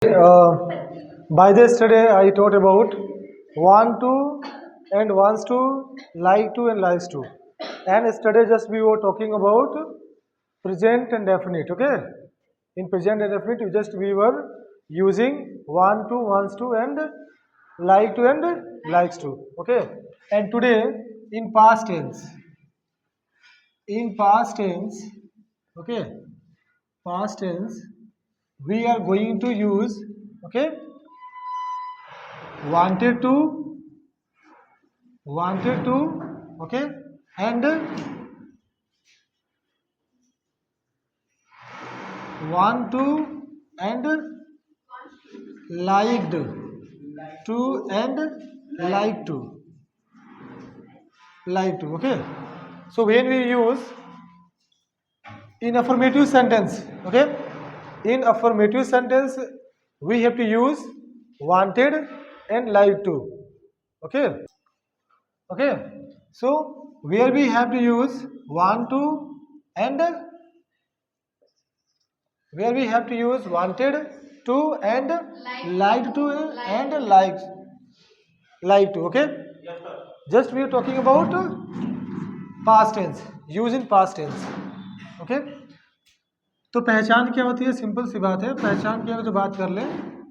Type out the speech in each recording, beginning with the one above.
by yesterday I taught about want to and wants to, like to and likes to. And yesterday just we were talking about present and definite. Okay, in present and definite we were using want to, wants to, and like to and likes to. Okay, and today in past tense, okay, past tense we are going to use, okay, wanted to, okay, and want to, and liked to, and like to, okay. So when we use in affirmative sentence, okay, in affirmative sentence we have to use wanted and like to. Okay, okay. So where we have to use want to, and where we have to use wanted to, and liked to, and like to. Okay, just we are talking about past tense, use in past tense. okay, तो पहचान क्या होती है? Simple सी बात है, पहचान की अगर जो बात कर ले,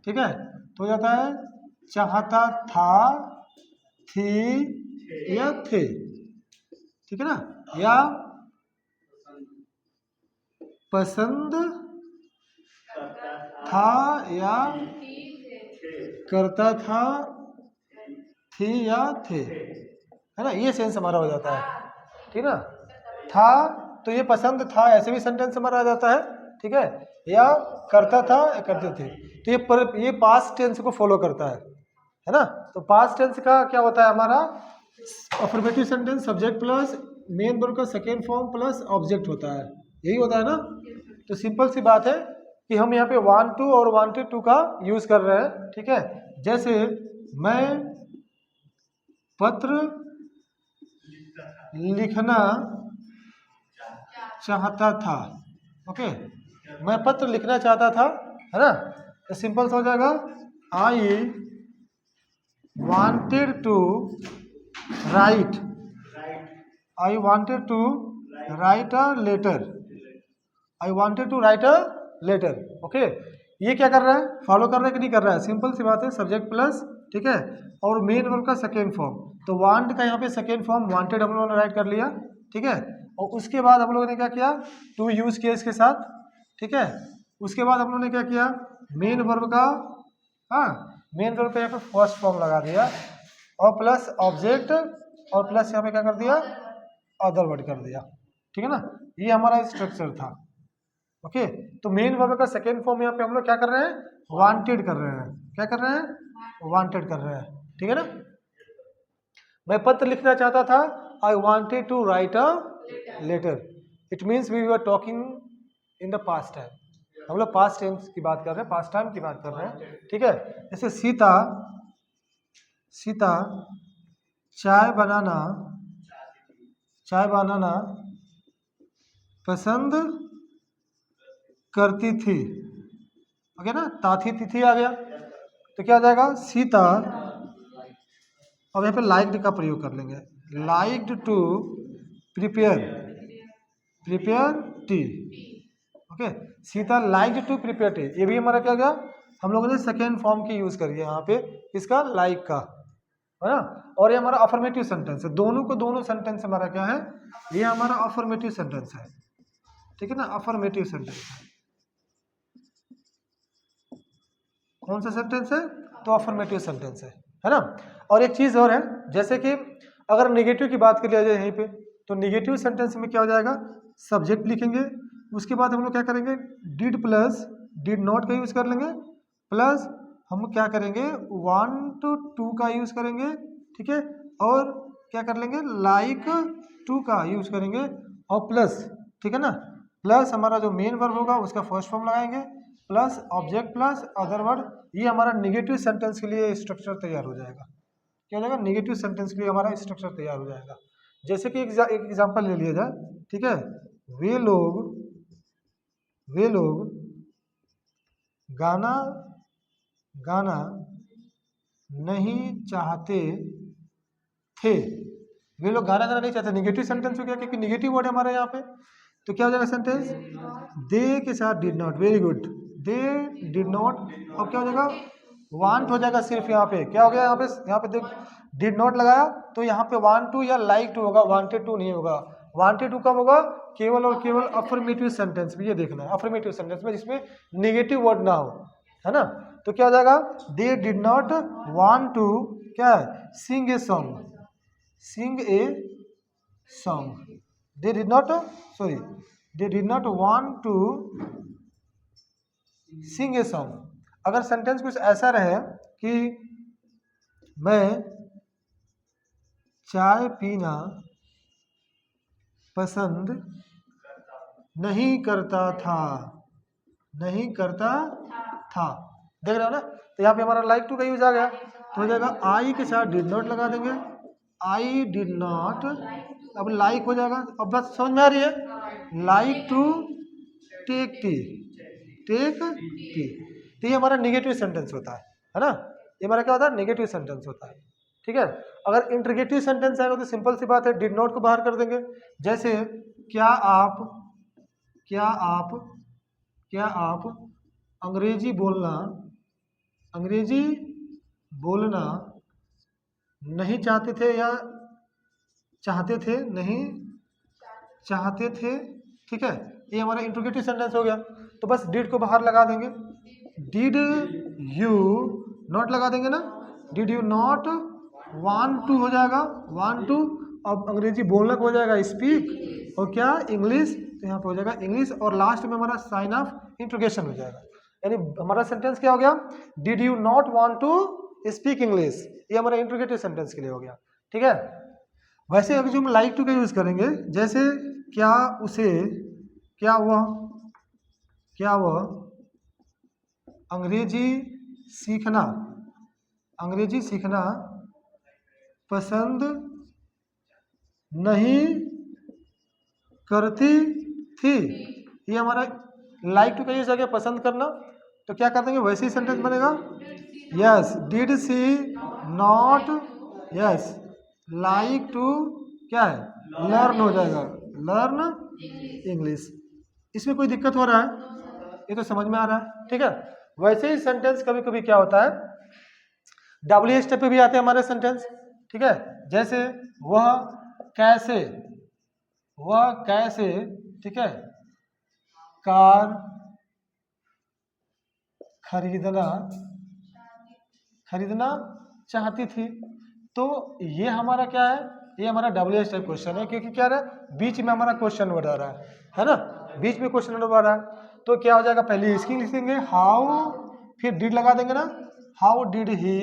ठीक है, तो हो जाता है चाहता था, थी या थे, ठीक है ना, या पसंद था या करता था, थी या थे, है ना, ये सेंस हमारा हो जाता है, ठीक है ना। था तो ये पसंद था, ऐसे भी सेंटेंस हमारा आ जाता है, ठीक है, या करता था या करते थे, तो ये पास्ट टेंस को फॉलो करता है ना। तो पास्ट टेंस का क्या होता है हमारा? Affirmative sentence subject plus main verb का सेकेंड फॉर्म प्लस ऑब्जेक्ट होता है, यही होता है ना। तो सिंपल सी बात है कि हम यहाँ पे वांट टू और वांटेड टू का यूज कर रहे हैं, ठीक है। जैसे मैं पत्र लिखना चाहता था, ओके, मैं पत्र लिखना चाहता था, है ना, तो सिंपल सा हो जाएगा I wanted to write, I wanted to write a letter, I wanted to write a letter. Okay, ये क्या कर रहा है? फॉलो कर रहा है कि नहीं कर रहा है? सिंपल सी बात है, सब्जेक्ट प्लस, ठीक है, और मेन वर्ब का सेकेंड फॉर्म। तो वांट का यहाँ पे सेकेंड फॉर्म वांटेड हम लोगों ने राइट कर लिया, ठीक है, और उसके बाद हम लोगों ने क्या किया? टू यूज किया इसके साथ, ठीक है। उसके बाद हम लोगों ने क्या किया? मेन वर्ब का, हाँ, मेन वर्ब का यहाँ पे फर्स्ट फॉर्म लगा दिया, और प्लस ऑब्जेक्ट, और प्लस यहाँ पे क्या कर दिया? अदर वर्ड कर दिया, ठीक है ना। ये हमारा स्ट्रक्चर था। ओके, तो मेन वर्ब का सेकेंड फॉर्म यहाँ पे हम लोग क्या कर रहे हैं? वांटेड कर रहे हैं। क्या कर रहे हैं? वांटेड कर रहे हैं, ठीक है ना। मैं पत्र लिखना चाहता था, I wanted to write a letter. It means we were talking in the past time, हम लोग पास्ट टेंस की बात कर रहे हैं, पास्ट टाइम की बात कर रहे हैं, ठीक है। जैसे सीता चाय बनाना पसंद करती थी, ओके ना, ताथी तिथि आ गया, तो क्या आ जाएगा? सीता, अब यहाँ पे लाइक्ड का प्रयोग कर लेंगे, liked to prepare tea, okay, Sita liked to prepare tea, ये भी हमारा क्या गया? हम लोगों ने सेकेंड फॉर्म की यूज करी है यहाँ पे, इसका लाइक का, है ना। और ये हमारा अफर्मेटिव सेंटेंस है, दोनों सेंटेंस हमारा क्या है? ये हमारा अफर्मेटिव सेंटेंस है, ठीक है ना, अफर्मेटिव सेंटेंस है। कौन सा सेंटेंस है? तो अफर्मेटिव सेंटेंस है ना। और एक चीज और है, जैसे कि अगर नेगेटिव की बात कर लिया जाए यहीं पे, तो नेगेटिव सेंटेंस में क्या हो जाएगा? सब्जेक्ट लिखेंगे, उसके बाद हम लोग क्या करेंगे? डिड प्लस डिड नॉट का यूज कर लेंगे, प्लस हम क्या करेंगे? वांट टू का यूज करेंगे, ठीक है, और क्या कर लेंगे? लाइक टू का यूज करेंगे, और प्लस, ठीक है ना, प्लस हमारा जो मेन वर्ब होगा उसका फर्स्ट फॉर्म लगाएंगे, plus object plus other word. ये हमारा नेगेटिव सेंटेंस के लिए स्ट्रक्चर तैयार हो जाएगा। क्या हो जाएगा? नेगेटिव सेंटेंस के लिए हमारा स्ट्रक्चर तैयार हो जाएगा। जैसे कि एक एग्जांपल ले लिया जाए, ठीक है, वे लोग गाना गाना नहीं चाहते थे। वे लोग गाना गाना नहीं चाहते, निगेटिव सेंटेंस हो गया क्योंकि निगेटिव वर्ड है हमारे यहाँ पे। तो क्या हो जाएगा सेंटेंस? दे के साथ did not, very good, they did not. अब क्या हो जाएगा? वांट हो जाएगा सिर्फ यहाँ पे। क्या हो गया यहाँ पे देख, डिड नॉट लगाया तो यहाँ पे वांट टू या लाइक टू होगा, वांटेड टू नहीं होगा। वांटेड टू कब होगा? केवल और केवल अफर्मेटिव सेंटेंस में। ये देखना है अफर्मेटिव सेंटेंस में जिसमें निगेटिव वर्ड ना हो, है ना। तो क्या हो जाएगा? They did not want to क्या है? Sing a song, sing a song. They did not want to sing a song. अगर सेंटेंस कुछ ऐसा रहे कि मैं चाय पीना पसंद नहीं करता था, नहीं करता था, देख रहे हो ना। तो यहाँ पे हमारा लाइक टू का यूज आ गया, तो हो जाएगा आई के साथ डिड नॉट लगा देंगे, आई डिड नॉट। अब लाइक हो जाएगा। अब बात समझ में आ रही है? Like to take tea, take tea. तो ये हमारा नेगेटिव सेंटेंस होता है ना। ये हमारा क्या होता है? नेगेटिव सेंटेंस होता है, ठीक है। अगर इंटरोगेटिव सेंटेंस आएगा तो सिंपल सी बात है, डिड नॉट को बाहर कर देंगे। जैसे क्या आप अंग्रेजी बोलना नहीं चाहते थे या चाहते थे, नहीं चाहते थे, ठीक है। ये हमारा इंट्रोगेटिव सेंटेंस हो गया। तो बस डिड को बाहर लगा देंगे, डिड यू नॉट लगा देंगे ना, did you not want to हो जाएगा, वांट टू। अब अंग्रेजी बोलना हो जाएगा स्पीक, और क्या? इंग्लिश। तो यहाँ पे हो जाएगा इंग्लिश, और लास्ट में हमारा साइन ऑफ इंट्रोगेशन हो जाएगा। यानी हमारा सेंटेंस क्या हो गया? Did you not want to speak English. ये हमारा इंट्रोगेटिव सेंटेंस के लिए हो गया, ठीक है। वैसे अभी जो हम लाइक टू का यूज करेंगे, जैसे क्या वह अंग्रेजी सीखना पसंद नहीं करती थी। ये हमारा लाइक टू का यूज आ गया, पसंद करना। तो क्या कर देंगे? वैसे ही सेंटेंस बनेगा, yes did she not yes like to क्या है? लर्न हो जाएगा, लर्न इंग्लिश। इसमें कोई दिक्कत हो रहा है? ये तो समझ में आ रहा है, ठीक है। वैसे ही सेंटेंस कभी कभी क्या होता है, डब्ल्यू स्टेप पे भी आते हैं हमारे सेंटेंस, ठीक है। जैसे वह कैसे, ठीक है, कार खरीदना चाहती थी। तो ये हमारा क्या है? ये हमारा डब्ल्यू एच टाइप क्वेश्चन है, क्योंकि क्या रहा है? बीच में हमारा क्वेश्चन वर्ड आ रहा है ना, बीच में क्वेश्चन वर्ड आ रहा है। तो क्या हो जाएगा? पहले इसकी लिखेंगे हाउ, फिर डिड लगा देंगे ना, हाउ डिड ही,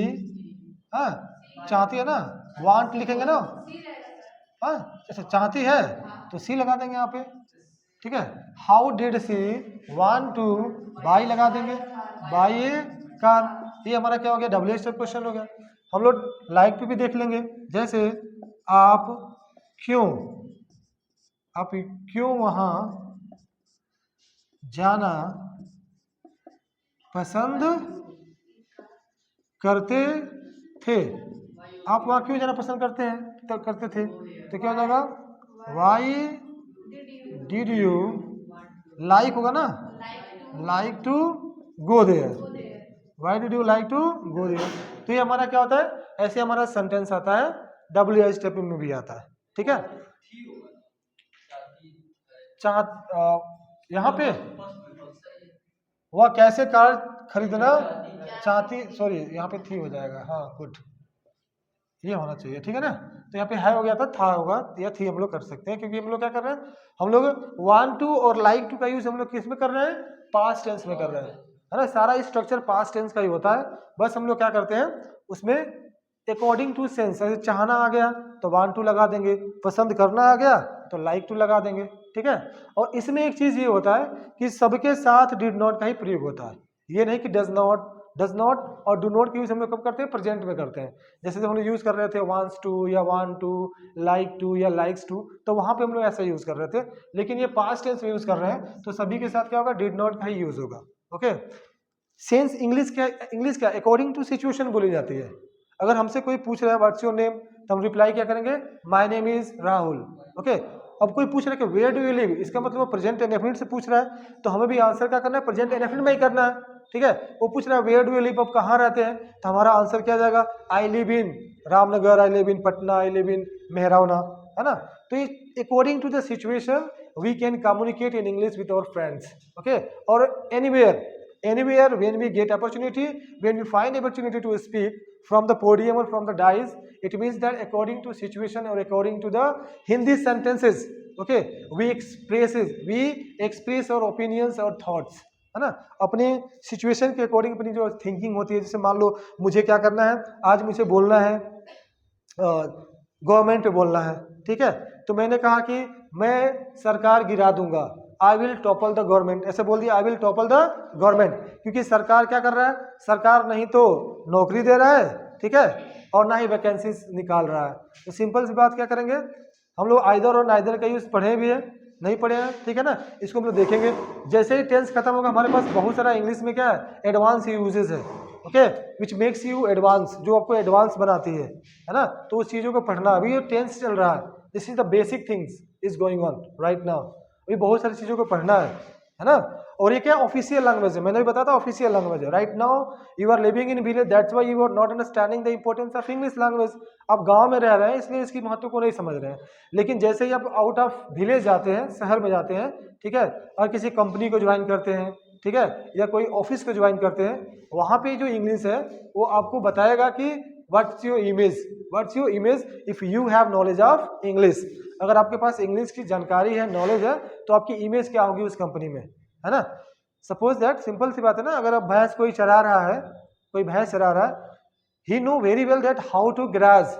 हाँ चाहती है ना, वांट लिखेंगे ना, हाँ अच्छा चाहती है तो सी लगा देंगे यहाँ पे, ठीक है। How did C want two by लगा देंगे, बाई ए कार। ये हमारा क्या हो गया? डब्ल्यू एच टाइप क्वेश्चन हो गया। हम लोग लाइक पे भी देख लेंगे, जैसे आप क्यों वहां जाना पसंद करते थे। आप वहां क्यों जाना पसंद करते थे। तो क्या हो जाएगा? वाई डिड यू लाइक होगा ना, like to go there, why did you like to go there. तो ये हमारा क्या होता है? ऐसे हमारा सेंटेंस आता है, डब्ल्यू एच टाइप में भी आता है, ठीक है। यहाँ पे वह कैसे कार खरीदना चाहती, सॉरी यहाँ पे थी हो जाएगा, हाँ गुड, ये होना चाहिए, ठीक है ना। तो यहाँ पे है हो गया था होगा, या थी हम लोग कर सकते हैं, क्योंकि हम लोग क्या कर रहे हैं? हम लोग वांट टू और लाइक टू का यूज हम लोग किस में कर रहे हैं? पास्ट टेंस में कर रहे हैं, है ना। सारा स्ट्रक्चर पास्ट टेंस का ही होता है। बस हम लोग क्या करते हैं उसमें अकॉर्डिंग टू सेंस, जैसे चाहना आ गया तो वांट टू लगा देंगे, पसंद करना आ गया तो लाइक टू लगा देंगे, ठीक है। और इसमें एक चीज ये होता है कि सबके साथ डिड नॉट का ही प्रयोग होता है, ये नहीं कि डज नॉट और डू नॉट की यूज हम लोग कब करते हैं? प्रेजेंट में करते हैं। जैसे हम लोग यूज कर रहे थे वांट्स टू या वांट टू, लाइक टू या लाइक्स टू, तो वहां पे हम लोग ऐसा यूज कर रहे थे। लेकिन ये पास्ट टेंस में यूज कर रहे हैं तो सभी के साथ क्या होगा? डिड नॉट का ही यूज होगा, ओके। सेंस इंग्लिश क्या अकॉर्डिंग टू सिचुएशन बोली जाती है। अगर हमसे कोई पूछ रहा है व्हाट्स योर नेम, तो हम रिप्लाई क्या करेंगे, my name is Rahul. Okay, अब कोई पूछ रहा है कि वेयर डू यू लिव, इसका मतलब वो प्रेजेंट इंडेफिनिट से पूछ रहा है, तो हमें भी आंसर क्या करना है, प्रेजेंट इंडेफिनिट में ही करना है। ठीक है, वो पूछ रहा है वेयर डू यू लिव, आप कहाँ रहते हैं, तो हमारा आंसर क्या जाएगा, I live in Ramnagar, I live in Patna, I live in Mehrawna, है ना। तो according to the situation we can communicate in English with our friends. Okay, और anywhere when we get opportunity, when we find opportunity to speak from the podium or from the dais, it means that according to situation or according to the Hindi sentences, okay, we express our opinions और thoughts, है ना, अपने situation के according अपनी जो thinking होती है। जैसे मान लो मुझे क्या करना है, आज मुझे बोलना है गवर्नमेंट पे बोलना है, ठीक है, तो मैंने कहा कि मैं सरकार गिरा दूंगा, I will topple the government, ऐसे बोल दिया, I will topple the government, क्योंकि सरकार क्या कर रहा है, सरकार नहीं तो नौकरी दे रहा है, ठीक है, और ना ही वैकेंसीज निकाल रहा है। तो सिंपल सी बात क्या करेंगे हम लोग, आइदर और नाइदर का यूज पढ़े भी है नहीं पढ़े हैं, ठीक है ना, इसको हम लोग देखेंगे। जैसे ही टेंस खत्म होगा हमारे पास बहुत सारा इंग्लिश में क्या है, एडवांस यूजेस है, okay, which makes you advance, जो आपको एडवांस बनाती है ना, तो उस चीज़ों को पढ़ना। अभी ये टेंस चल रहा है, this is the basic things is going on right now, अभी बहुत सारी चीज़ों को पढ़ना है ना। और ये क्या ऑफिशियल लैंग्वेज है, मैंने भी बताया था ऑफिशियल लैंग्वेज है। Right now you are living in village, that's why you are not understanding the importance of English language. आप गांव में रह रहे हैं इसलिए इसकी महत्व को नहीं समझ रहे हैं, लेकिन जैसे ही आप आउट ऑफ विलेज जाते हैं, शहर में जाते हैं, ठीक है, और किसी कंपनी को ज्वाइन करते हैं, ठीक है, या कोई ऑफिस को ज्वाइन करते हैं, वहाँ पे जो इंग्लिश है वो आपको बताएगा कि what's your image if you have knowledge of English. अगर आपके पास इंग्लिश की जानकारी है, नॉलेज है, तो आपकी इमेज क्या होगी उस कंपनी में, है ना। सपोज दैट, सिंपल सी बात है ना, अगर अब भैंस कोई चरा रहा है, कोई भैंस चरा रहा है, he know very well that how to grass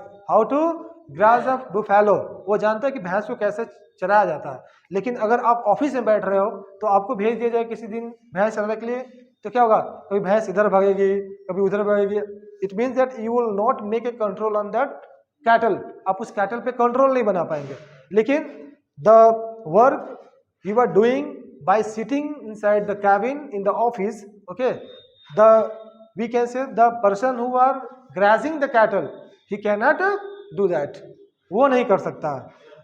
of buffalo, वो जानता है कि भैंस को कैसे चराया जाता है। लेकिन अगर आप ऑफिस में बैठ रहे हो तो आपको भेज दिया जाए किसी दिन भैंस चराने के लिए, तो क्या होगा, कभी भैंस इधर भागेगी, कभी उधर भागेगी। It means that you will not make a control on that cattle, आप उस कैटल पे कंट्रोल नहीं बना पाएंगे। लेकिन the work you are doing by sitting inside the cabin in the office, okay, we can say the person who are grazing the cattle, he cannot do that, वो नहीं कर सकता।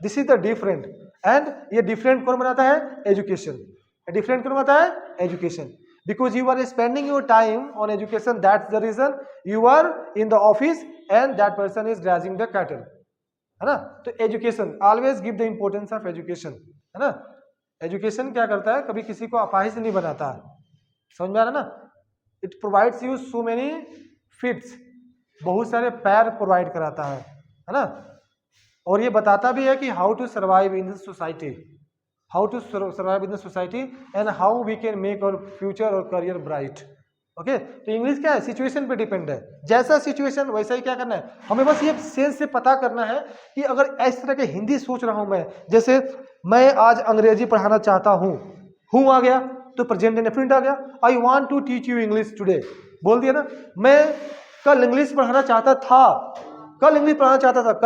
this is the different, and ये different कौन बनाता है, education, different कौन बनाता है, education, because you are spending your time on education, that's the reason you are in the office and that person is grazing the cattle, है ना। तो education, always give the importance of education, है ना। Education क्या करता है, कभी किसी को अपाहिज नहीं बनाता है, समझ में आ रहा है ना। It provides you so many fits, बहुत सारे पैर प्रोवाइड कराता है ना। और ये बताता भी है कि how to survive in the society, and how we can make our future और करियर ब्राइट। ओके, तो इंग्लिश क्या है, सिचुएशन पे डिपेंड है, जैसा सिचुएशन वैसा ही क्या करना है हमें, बस ये सेंस से पता करना है कि अगर इस तरह के हिंदी सोच रहा हूं मैं, जैसे मैं आज अंग्रेजी पढ़ाना चाहता हूं आ गया तो प्रेजेंट इंडेफिनिट आ गया, I want to teach you English today, बोल दिया ना। मैं कल इंग्लिश पढ़ाना चाहता था, कल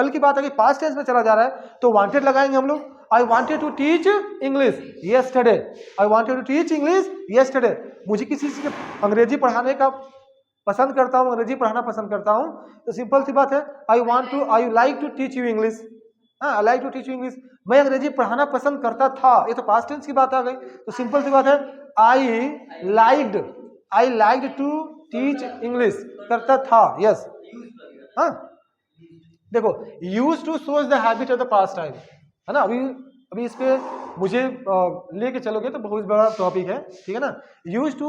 की बात है कि पास्ट टेंस में चला जा रहा है, तो वांटेड लगाएंगे हम लोग, I wanted to teach English yesterday. मुझे किसी से अंग्रेजी पढ़ाने का पसंद करता हूँ, अंग्रेजी पढ़ाना पसंद करता हूँ, तो सिंपल सी बात है, I like to teach you English. I like to teach you English. मैं अंग्रेजी पढ़ाना पसंद करता था, ये तो पास्ट टेंस की बात आ गई, तो सिंपल सी बात है, I liked to teach English, करता था, यस। हाँ देखो, used to shows the habit of the past time, है ना। अभी इस पे मुझे लेके चलोगे तो बहुत बड़ा टॉपिक है, ठीक है ना। यूज टू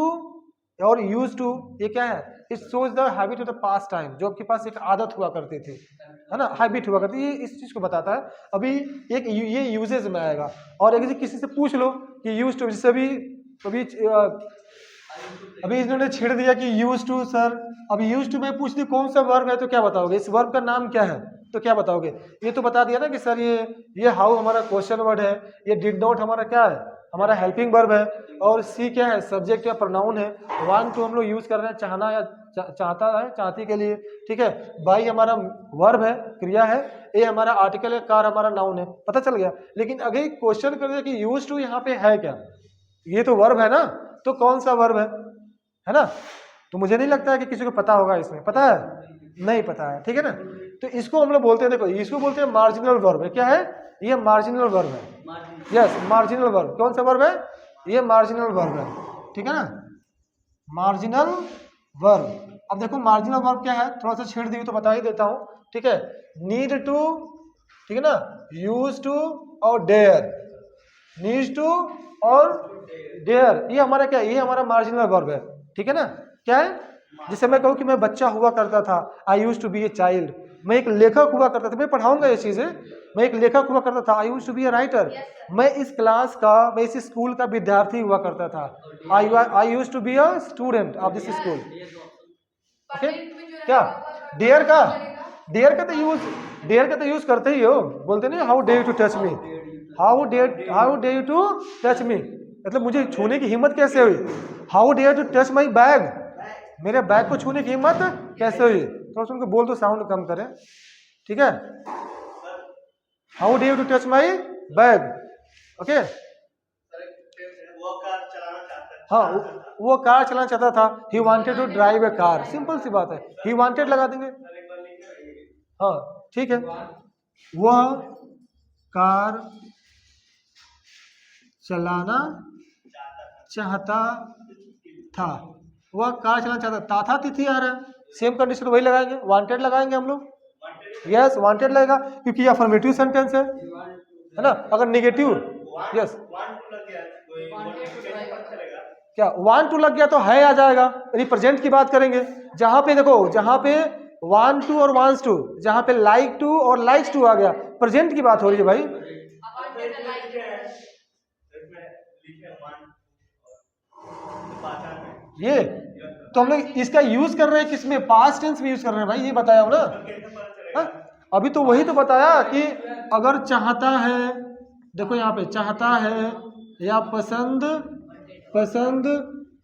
और यूज टू ये क्या है, it shows the habit of the past time, जो आपके पास एक आदत हुआ करती थी, है ना, हैबिट हुआ करती, ये इस चीज को बताता है। अभी एक ये यूजेज में आएगा, और अगर किसी से पूछ लो कि यूज टू, जैसे अभी इन्होंने छेड़ दिया कि यूज टू सर, अभी यूज टू मैं पूछ दी कौन सा वर्ब है, तो क्या बताओगे, इस वर्ब का नाम क्या है, तो क्या बताओगे, ये तो बता दिया ना कि सर ये हाउ हमारा क्वेश्चन वर्ड है, ये डिड नॉट हमारा क्या है, हमारा हेल्पिंग वर्ब है, और सी क्या है, सब्जेक्ट या प्रोनाउन है। वांट टू हम लोग यूज कर रहे हैं चाहना या चाहता है, चाहती के लिए, ठीक है। बाई हमारा वर्ब है, क्रिया है, ए हमारा आर्टिकल है, कार हमारा नाउन है, पता चल गया। लेकिन अगर क्वेश्चन कर दिया कि यूज टू यहाँ पे है क्या, ये तो वर्ब है ना, तो कौन सा वर्ब है है ना। तो मुझे नहीं लगता है कि किसी को पता होगा, इसमें पता है, नहीं पता है, ठीक है ना। तो इसको हम लोग बोलते हैं, देखो इसको बोलते हैं मार्जिनल वर्ब है। क्या है ये? मार्जिनल वर्ब है। Yes, marginal verb. कौन सा वर्ब है? ये मार्जिनल वर्ब है, ठीक है ना, मार्जिनल वर्ब। अब देखो मार्जिनल वर्ब क्या है, थोड़ा सा छेड़ दी तो बता ही देता हूँ, ठीक है। नीड टू, ठीक है ना, यूज टू और डेयर, नीड टू और डेयर, ये हमारा क्या है, ये हमारा मार्जिनल वर्ब है, ठीक है ना। क्या है? जैसे मैं कहूँ कि मैं बच्चा हुआ करता था, I used to be a child, मैं एक लेखक हुआ करता था, मैं पढ़ाऊंगा ये चीजें, मैं एक लेखक हुआ करता था, I used to be a writer, मैं इस क्लास का, मैं इस स्कूल का विद्यार्थी हुआ करता था, I used to be a student of this school. Okay, क्या डेयर का, डेयर का तो यूज, डेयर का तो यूज करते ही हो, बोलते नहीं how dare to touch me, how dare to touch me, मतलब मुझे छूने की हिम्मत कैसे हुई, how dare to touch my bag, मेरे बैग को छूने की हिम्मत कैसे हुई। तो उनको बोल दो साउंड कम करें, ठीक है। How dare to touch my bag, okay. हाँ, वो कार चलाना चाहता था, he wanted to drive a car, simple सी बात है, ही वांटेड लगा देंगे। हाँ ठीक है, वह कार चलाना चाहता था, वह कार चलाना चाहता था, तिथि आ रहा है, सेम कंडीशन वही लगाएंगे, वांटेड लगाएंगे हम लोग। यस, वांटेड लगेगा क्योंकि ये अफर्मेटिव सेंटेंस है ना। अगर निगेटिव, यस, क्या वांट टू लग गया तो है आ जाएगा, रिप्रेजेंट की बात करेंगे। जहां पे देखो, जहां पे वांट टू और वांट्स टू, जहां पे लाइक टू और लाइक्स टू आ गया, प्रेजेंट की बात हो रही है भाई। ये तो हम लोग इसका यूज कर रहे हैं किसमें, पास्ट टेंस में यूज कर रहे हैं भाई, ये बताया हो ना। हा? अभी तो वही तो बताया कि अगर चाहता है, देखो यहाँ पे चाहता है या पसंद, पसंद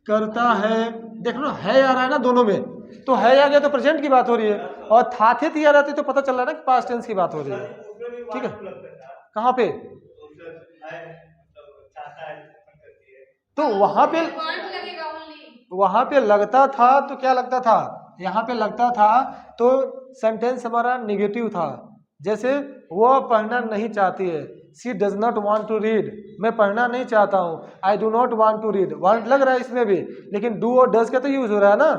करता है, देख लो है आ रहा है ना दोनों में, तो है आ गया तो प्रेजेंट की बात हो रही है, और था थे थी आ रहा तो पता चल रहा है ना कि पास्ट टेंस की बात हो रही है, ठीक है। कहाँ पे? तो वहां पे लगता था, तो क्या लगता था, यहाँ पे लगता था, तो सेंटेंस हमारा निगेटिव था। जैसे वो पढ़ना नहीं चाहती है, she does not want to read, मैं पढ़ना नहीं चाहता हूँ, I do not want to read, want लग रहा है इसमें भी, लेकिन डू और डज का तो यूज हो रहा है ना,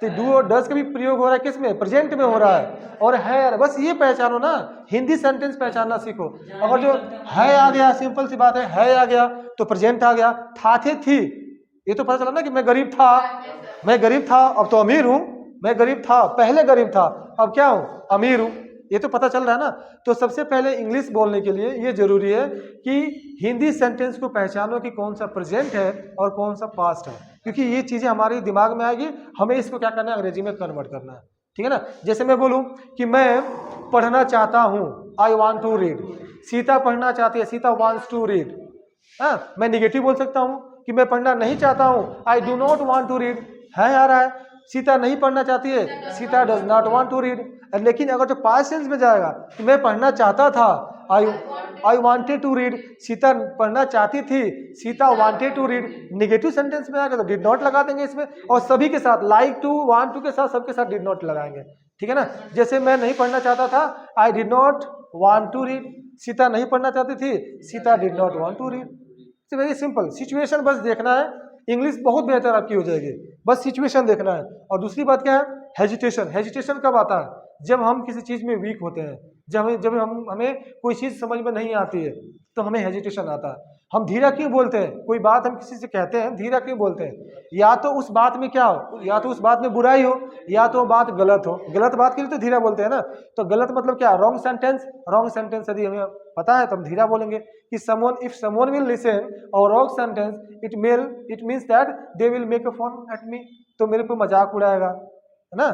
तो डू और डज का भी प्रयोग हो रहा है किसमें, प्रेजेंट में हो रहा है, और है, बस ये पहचानो ना, हिंदी सेंटेंस पहचानना सीखो। अगर जो है आ गया, सिंपल सी बात है आ गया तो प्रेजेंट आ गया, था थे थी, ये तो पता चला ना कि मैं गरीब था, मैं गरीब था अब तो अमीर हूं, मैं गरीब था पहले गरीब था अब क्या हूं, अमीर हूं, ये तो पता चल रहा है ना। तो सबसे पहले इंग्लिश बोलने के लिए ये जरूरी है कि हिंदी सेंटेंस को पहचानो कि कौन सा प्रेजेंट है और कौन सा पास्ट है, क्योंकि ये चीजें हमारे दिमाग में आएगी, हमें इसको क्या करना है, अंग्रेजी में कन्वर्ट करना है, ठीक है ना। जैसे मैं बोलूं कि मैं पढ़ना चाहता हूं, I want to read, Sita पढ़ना चाहती है, सीता वॉन्ट्स टू रीड, हाँ, मैं निगेटिव बोल सकता हूं कि मैं पढ़ना नहीं चाहता हूं, I do not want to read, है आ रहा है, सीता नहीं पढ़ना चाहती है, Sita does not want to read. लेकिन अगर जो पास्ट टेंस में जाएगा कि मैं पढ़ना चाहता था, I wanted to read, Sita पढ़ना चाहती थी, Sita wanted to read, negative sentence में आएगा तो डिड नॉट लगा देंगे इसमें, और सभी के साथ लाइक टू वांट टू के साथ सबके साथ डिड नॉट लगाएंगे, ठीक है ना। जैसे मैं नहीं पढ़ना चाहता था, I did not want to read, Sita नहीं पढ़ना चाहती थी, Sita did not want to read. Very simple, situation बस देखना है, इंग्लिश बहुत बेहतर आपकी हो जाएगी, बस सिचुएशन देखना है। और दूसरी बात क्या है, हेजिटेशन। हेजिटेशन कब आता है, जब हम किसी चीज में वीक होते हैं, जब हमें कोई चीज समझ में नहीं आती है तो हमें हेजिटेशन आता है। हम धीरा क्यों बोलते हैं, कोई बात हम किसी से कहते हैं धीरा क्यों बोलते हैं, या तो उस बात में क्या हो, या तो उस बात में बुराई हो, या तो बात गलत हो, गलत बात के लिए तो धीरा बोलते हैं ना। तो गलत मतलब क्या, रॉन्ग सेंटेंस, रॉन्ग सेंटेंस यदि हमें पता है तो हम धीरा बोलेंगे कि someone, if someone will listen or wrong sentence, it means that they will make a fun at me, तो मेरे पे मजाक उड़ाएगा, है ना,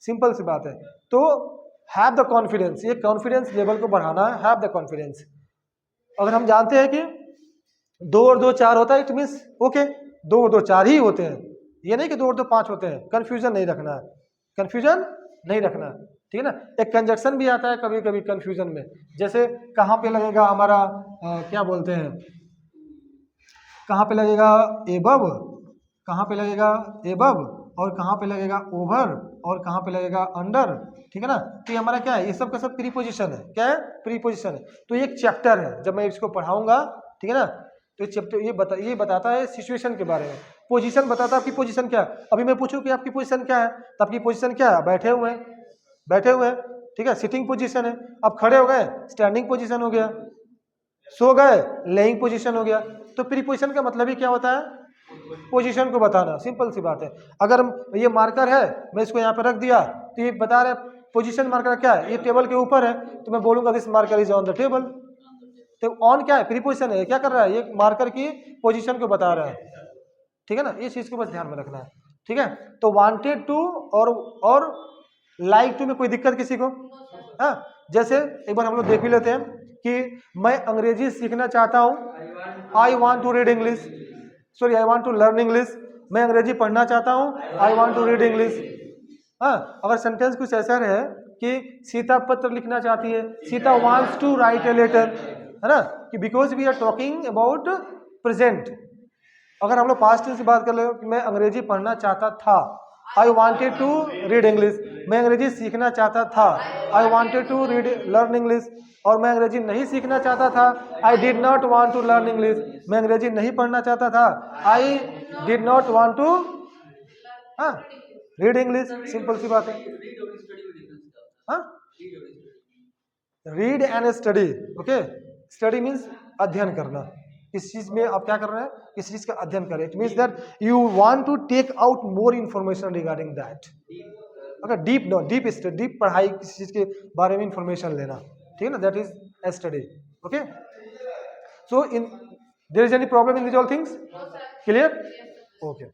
सिंपल सी बात है। तो हैव द कॉन्फिडेंस, ये कॉन्फिडेंस लेवल को बढ़ाना है, हैव द कॉन्फिडेंस। अगर हम जानते हैं कि 2 और 2 4 होता है, इट मीन्स ओके 2 और 2 4 ही होते हैं, ये नहीं कि 2 और 2 5 होते हैं, कंफ्यूजन नहीं रखना है, कंफ्यूजन नहीं रखना है, ठीक है ना। एक कंजक्शन भी आता है कभी कभी कंफ्यूजन में, जैसे कहाँ पे लगेगा हमारा क्या बोलते हैं, कहाँ पे लगेगा एबव, कहाँ पे लगेगा एबव, और कहाँ पे लगेगा ओवर, और कहाँ पे लगेगा अंडर, ठीक है ना। तो ये हमारा क्या है, ये सब का सब प्रीपोजिशन है। क्या है, प्रीपोजिशन है। तो ये एक चैप्टर है, जब मैं इसको पढ़ाऊंगा, ठीक है ना, तो ये चैप्टर ये बताता है सिचुएशन के बारे में। पोजीशन बताता है आपकी पोजीशन क्या है। अभी मैं पूछूं कि आपकी पोजीशन क्या है, तो आपकी पोजीशन क्या है, बैठे हुए हैं, बैठे हुए हैं, ठीक है, सिटिंग पोजीशन है। अब खड़े हो गए, स्टैंडिंग पोजीशन हो गया, सो गए, लेइंग पोजीशन हो गया। तो प्रीपोजिशन का मतलब ही क्या होता है, पोजीशन को बताना, सिंपल सी बात है। अगर ये मार्कर है, मैं इसको यहाँ पे रख दिया, तो ये बता रहे पोजीशन मार्कर क्या है, ये टेबल के ऊपर है, तो मैं बोलूंगा this marker is on the table. तो ऑन क्या है, प्रीपोजिशन है, क्या कर रहा है, ये मार्कर की पोजीशन को बता रहा है, ठीक है ना। ये चीज को बस ध्यान में रखना है, ठीक है। तो वांटेड टू और लाइक टू में कोई दिक्कत किसी को, हाँ। जैसे एक बार हम लोग देख भी लेते हैं कि मैं अंग्रेजी सीखना चाहता हूँ, I want to read English, sorry I want to learn English. मैं अंग्रेजी पढ़ना चाहता हूँ, I want to read English. हाँ, अगर सेंटेंस कुछ ऐसा है कि सीता पत्र लिखना चाहती है, Sita wants to write a letter, है ना, कि because we are talking about present. अगर हम लोग पास्ट टेंस की बात कर ले, मैं अंग्रेजी पढ़ना चाहता था, I wanted to read English. मैं अंग्रेजी सीखना चाहता था, I wanted to read learn English. और मैं अंग्रेजी नहीं सीखना चाहता था, I did not want to learn English. मैं अंग्रेजी नहीं पढ़ना चाहता था, I did not want to read English. Simple सी बात है। Read and study, okay. Study means अध्ययन करना। इस चीज में आप क्या कर रहे हैं, इस चीज का अध्ययन करें। It means that you want to take out more information regarding that. अगर डीप नो डीप डीप पढ़ाई, किसी चीज के बारे में इंफॉर्मेशन लेना, ठीक है ना, that is study, okay. So in their is any problem in this all things, clear, okay.